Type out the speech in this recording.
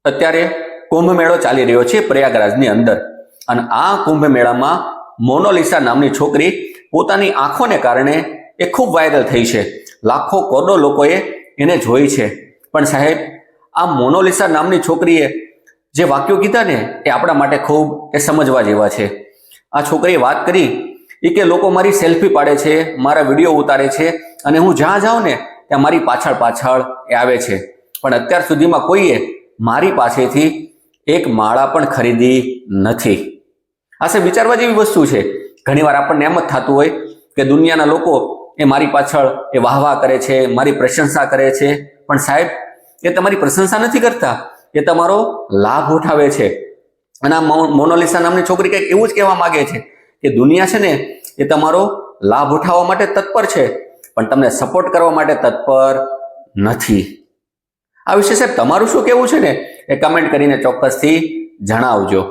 અત્યારે કુંભ મેળો ચાલી રહ્યો છે પ્રયાગરાજની અંદર, અને આ કુંભ મેળામાં મોનાલિસા નામની છોકરી પોતાની આંખોને કારણે એ ખૂબ વાયરલ થઈ છે. લાખો કરોડો લોકોએ એને જોઈ છે. પણ સાહેબ, આ મોનાલિસા નામની છોકરીએ જે વાક્યો કીધા ને એ આપણા માટે ખૂબ સમજવા જેવા છે. આ છોકરીએ વાત કરી એ કે લોકો મારી સેલ્ફી પાડે છે, મારા વિડીયો ઉતારે છે, અને હું જ્યાં જાઉં ને ત્યાં મારી પાછળ પાછળ એ આવે છે, પણ અત્યાર સુધીમાં કોઈએ મારી પાસેથી એક માળા પણ ખરીદી નથી. આ વિચારવા જેવી વસ્તુ છે. ઘણીવાર આપણને એમ જ થતું હોય કે દુનિયાના લોકો એ મારી પાછળ એ વાહ કરે છે, મારી પ્રશંસા કરે છે, પણ સાહેબ, એ તમારી પ્રશંસા નથી કરતા, એ તમારો લાભ ઉઠાવે છે. અને આ મોનાલિસા નામની છોકરી કંઈક એવું જ કહેવા માંગે છે કે દુનિયા છે ને એ તમારો લાભ ઉઠાવવા માટે તત્પર છે, પણ તમને સપોર્ટ કરવા માટે તત્પર નથી. આ વિશે સાહેબ તમારું શું કહેવું છે ને એ કમેન્ટ કરીને ચોક્કસથી જણાવજો.